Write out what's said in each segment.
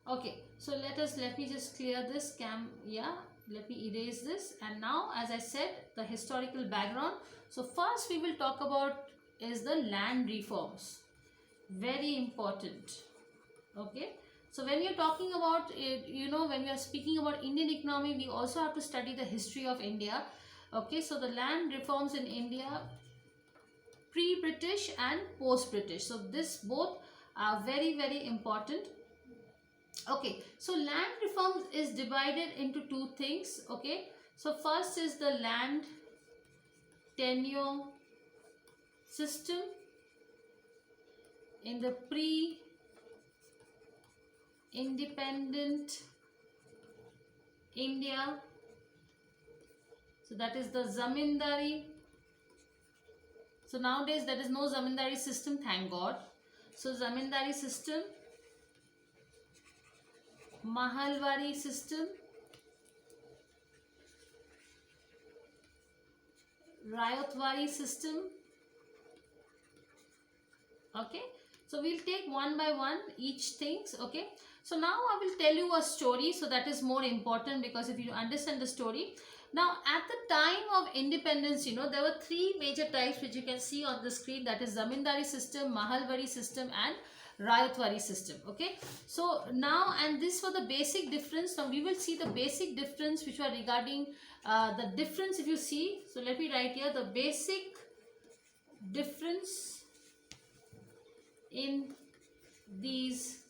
Okay, so let me just clear this cam. Yeah, let me erase this. And now, as I said, the historical background. So first we will talk about is the land reforms. Very important. Okay, so when you're talking about it, when we are speaking about Indian economy, we also have to study the history of India. Okay, so the land reforms in India, pre-British and post-British. So this both are very, very important. Okay, so land reforms is divided into two things. Okay, so first is the land tenure system in the pre-independent India. So that is the zamindari. So nowadays there is no zamindari system, thank God. So zamindari system, mahalwari system, rayatwari system. Okay, so we'll take one by one each things. Okay, so now I will tell you a story, so that is more important, because if you understand the story. Now at the time of independence, there were three major types which you can see on the screen, that is zamindari system, mahalwari system and rayatwari system. Okay, so now, and this for the basic difference. Now we will see the basic difference which are regarding the difference. If you see, so let me write here the basic difference in these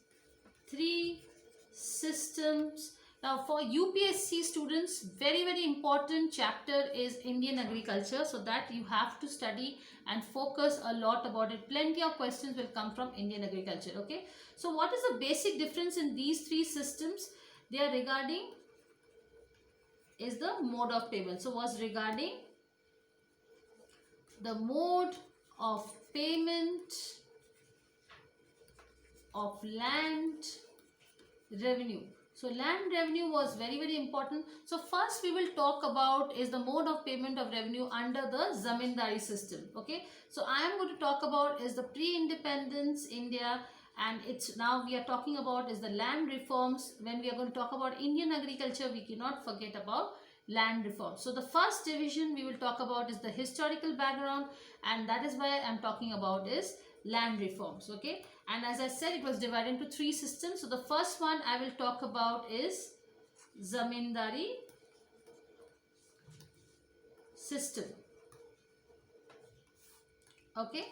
three systems. Now for UPSC students, very, very important chapter is Indian agriculture, so that you have to study and focus a lot about it. Plenty of questions will come from Indian agriculture. Okay, so what is the basic difference in these three systems? They are regarding is the mode of payment. So was regarding the mode of payment of land revenue. So land revenue was very, very important. So first we will talk about is the mode of payment of revenue under the zamindari system. Okay, so I am going to talk about is the pre-independence India, and it's now we are talking about is the land reforms. When we are going to talk about Indian agriculture, we cannot forget about land reform. So the first division we will talk about is the historical background, and that is why I'm talking about is land reforms. Okay, and as I said, it was divided into three systems. So the first one I will talk about is zamindari system. Okay,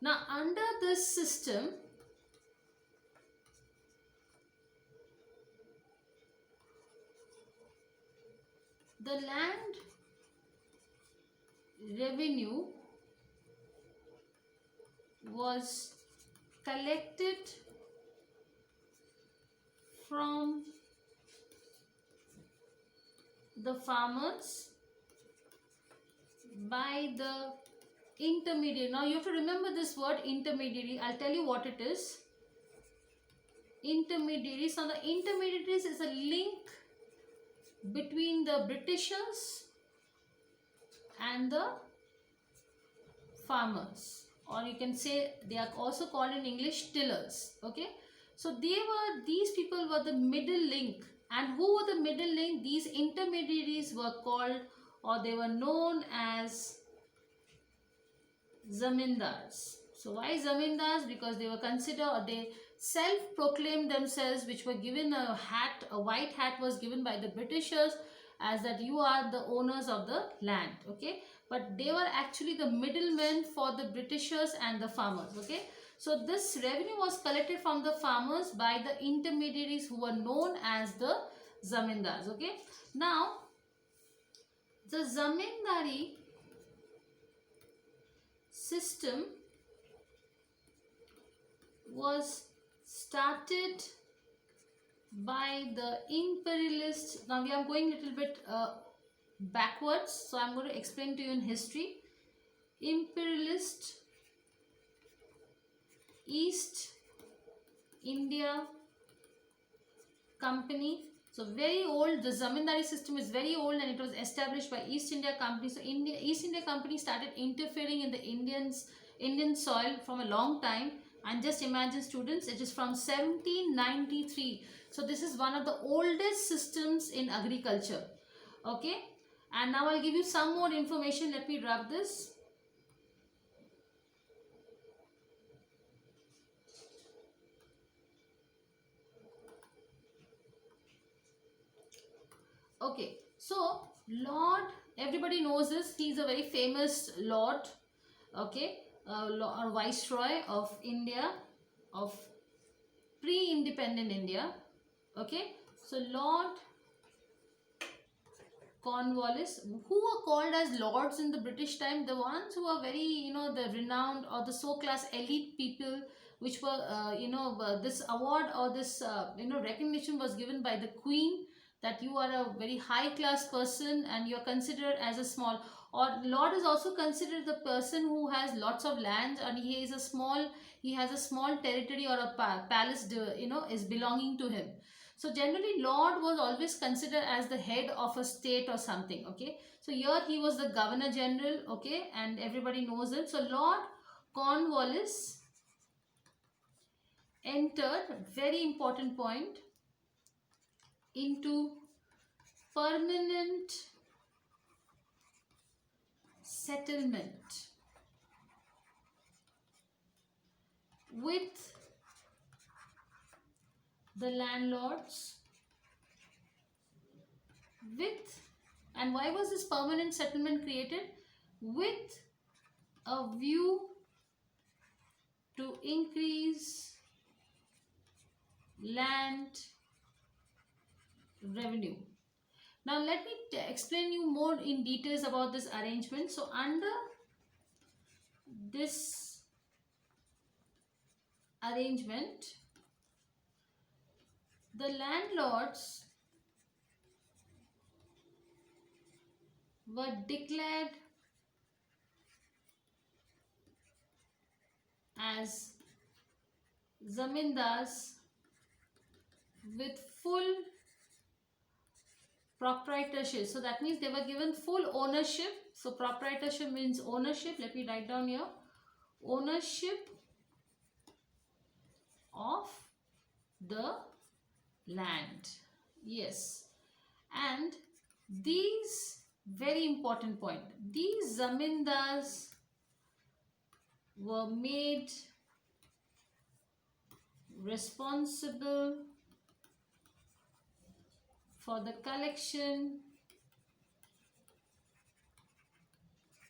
now under this system, the land revenue was collected from the farmers by the intermediary. Now you have to remember this word intermediary. I'll tell you what it is. Intermediaries. So the intermediaries is a link between the Britishers and the farmers, or you can say they are also called in English tillers. Okay, so these people were the middle link. And who were the middle link? These intermediaries were called, or they were known as zamindars. So why zamindars? Because they were considered, or they self-proclaimed themselves, which were given a hat, a white hat was given by the Britishers, as that you are the owners of the land. Okay, but they were actually the middlemen for the Britishers and the farmers. Okay, so this revenue was collected from the farmers by the intermediaries who were known as the zamindars. Okay, now the zamindari system was started by the imperialists. Now we are going a little bit backwards, so I'm going to explain to you in history. Imperialist East India Company. So very old. The zamindari system is very old, and it was established by East India Company. So East India Company started interfering in the Indian soil from a long time, And just imagine students, it is from 1793. So this is one of the oldest systems in agriculture. Okay, and now I'll give you some more information. Let me rub this. Okay, so Lord, everybody knows this, he's a very famous Lord. Okay, or Viceroy of India, of pre-independent India. Okay, so Lord Cornwallis, who were called as lords in the British time, the ones who are very, the renowned or the so-class elite people, which were, this award or this, recognition was given by the Queen, that you are a very high-class person and you're considered as a small, or lord is also considered the person who has lots of lands and he has a small territory or a palace, is belonging to him. So generally Lord was always considered as the head of a state or something. Okay, so here he was the Governor General. Okay, and everybody knows it. So Lord Cornwallis entered, very important point, into permanent settlement with the landlords, and why was this permanent settlement created? With a view to increase land revenue. Now let me explain you more in details about this arrangement. So under this arrangement, the landlords were declared as zamindars with full proprietorship. So that means they were given full ownership. So proprietorship means ownership. Let me write down here. Ownership of the land. Yes. And these, very important point, these zamindars were made responsible for the collection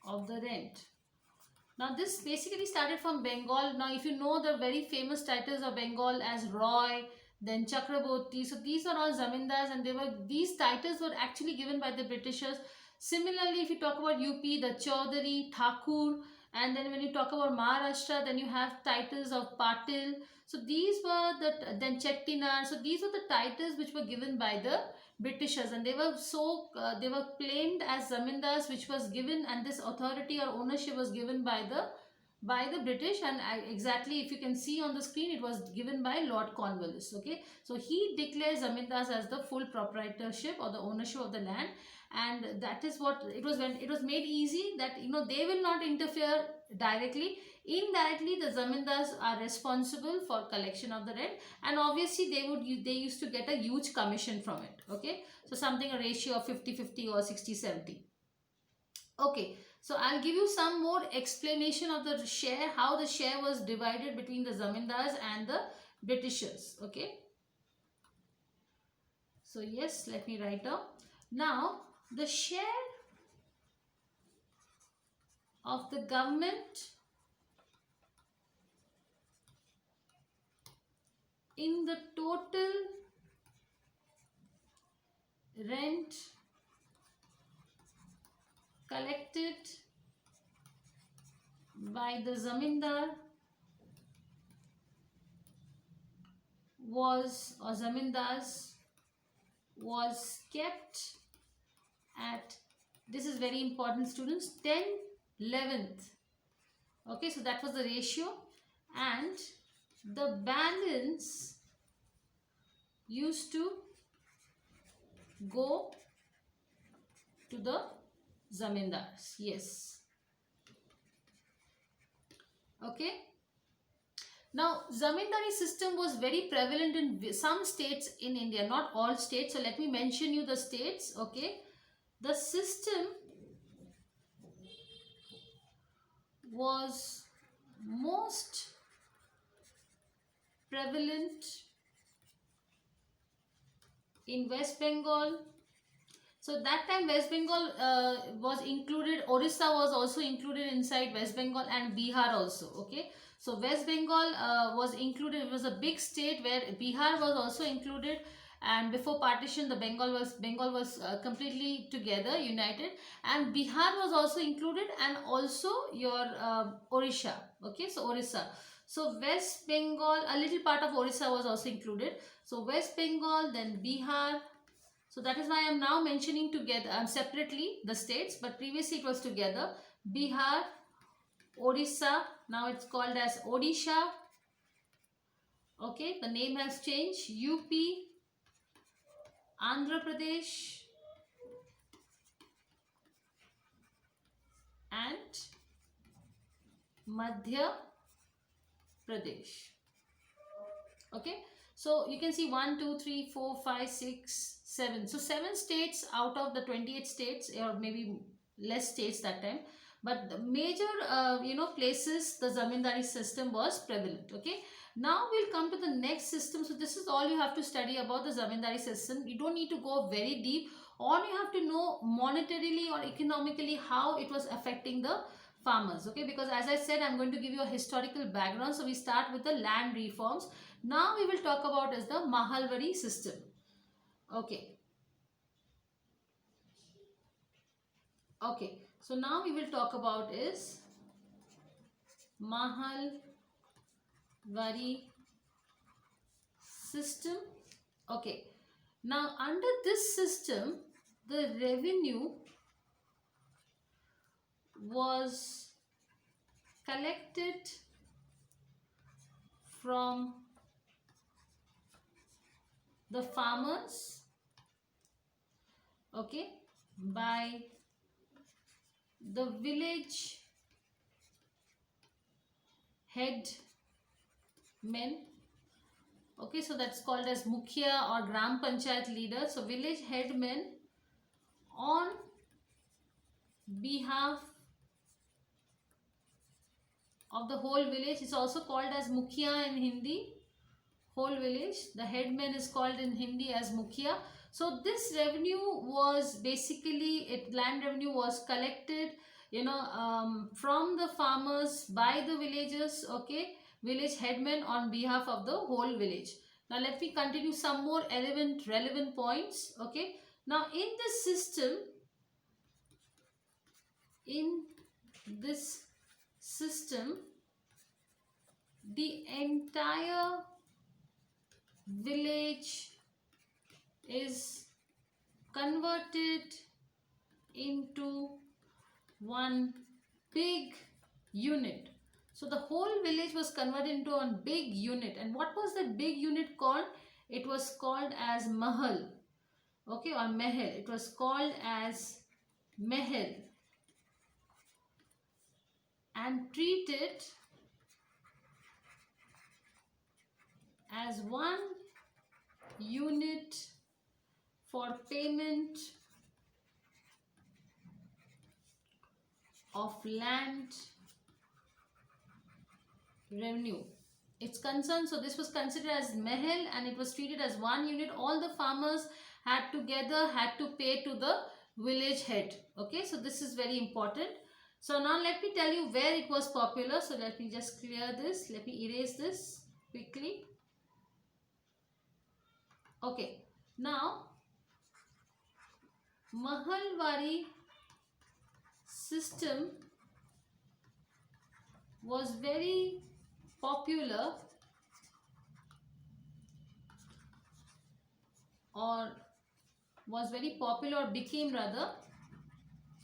of the rent. Now this basically started from Bengal. Now if you know the very famous titles of Bengal as Roy, then Chakraborty, so these are all zamindars, and these titles were actually given by the Britishers. Similarly, if you talk about UP, the Chaudhary, Thakur, and then when you talk about Maharashtra, then you have titles of Patil. So these were then Chettinar. So these were the titles which were given by the Britishers, and they were claimed as zamindars, which was given, and this authority or ownership was given by the British. And exactly, if you can see on the screen, it was given by Lord Cornwallis. Okay, so he declares zamindars as the full proprietorship or the ownership of the land, and that is what it was when it was made easy that they will not interfere directly. Indirectly, the zamindars are responsible for collection of the rent, and obviously they used to get a huge commission from it. Okay, so something a ratio of 50-50 or 60-70. Okay, so I'll give you some more explanation of the share, how the share was divided between the zamindars and the Britishers. Okay, so yes, let me write down. Now the share of the government in the total rent collected by the zamindar zamindars was kept at, this is very important students, 10/11. Okay, so that was the ratio, and the balance used to go to the zamindars. Yes. Okay, Now, zamindari system was very prevalent in some states in India, not all states. So let me mention you the states. Okay, the system was most prevalent in West Bengal. So that time West Bengal was included, Orissa was also included inside West Bengal, and Bihar also. Okay, so West Bengal was included. It was a big state where Bihar was also included, and before partition the Bengal was completely together, united, and Bihar was also included, and also your Orissa. Okay, so Orissa. So West Bengal, a little part of Orissa was also included. So West Bengal, then Bihar. So that is why I am now mentioning together separately the states, but previously it was together. Bihar, Orissa, now it's called as Odisha. Okay, the name has changed. UP, Andhra Pradesh, and Madhya Pradesh. Okay, so you can see 1, 2, 3, 4, 5, 6, 7. So 7 states out of the 28 states, or maybe less states that time. But the major, places the zamindari system was prevalent. Okay, now we'll come to the next system. So this is all you have to study about the zamindari system. You don't need to go very deep. All you have to know monetarily or economically how it was affecting the farmers. Okay, because as I said, I'm going to give you a historical background. So we start with the land reforms. Now we will talk about is the Mahalwari system. Okay. Okay. So now we will talk about is Mahalwari system. Okay. Now under this system, the revenue was collected from the farmers, okay, by the village head men. Okay, so that's called as Mukhya or Gram Panchayat leader. So village headmen on behalf of the whole village. It's also called as Mukhya in Hindi. Whole village. The headman is called in Hindi as Mukhya. So this revenue was basically, land revenue was collected, from the farmers by the villagers, okay, village headmen on behalf of the whole village. Now let me continue some more relevant points. Okay, now in this system, the entire village is converted into one big unit. So the whole village was converted into one big unit. And what was that big unit called? It was called as Mahal. Okay, or Mahal. It was called as Mahal. And treated as one unit for payment of land revenue. It's concerned, so this was considered as Mahal and it was treated as one unit. All the farmers had to pay to the village head. Okay, so this is very important. So now let me tell you where it was popular. So let me just clear this. Let me erase this quickly. Okay, now Mahalwari system was very popular, or became rather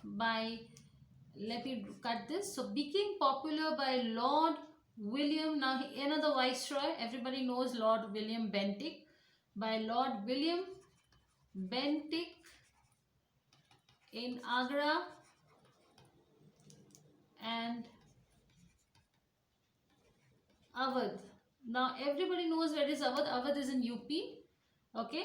by, let me cut this. So became popular by Lord William, now another viceroy, everybody knows Lord William Bentinck, by Lord William Bentinck in Agra and Awadh. Now everybody knows where is Awadh. Awadh is in UP. Okay.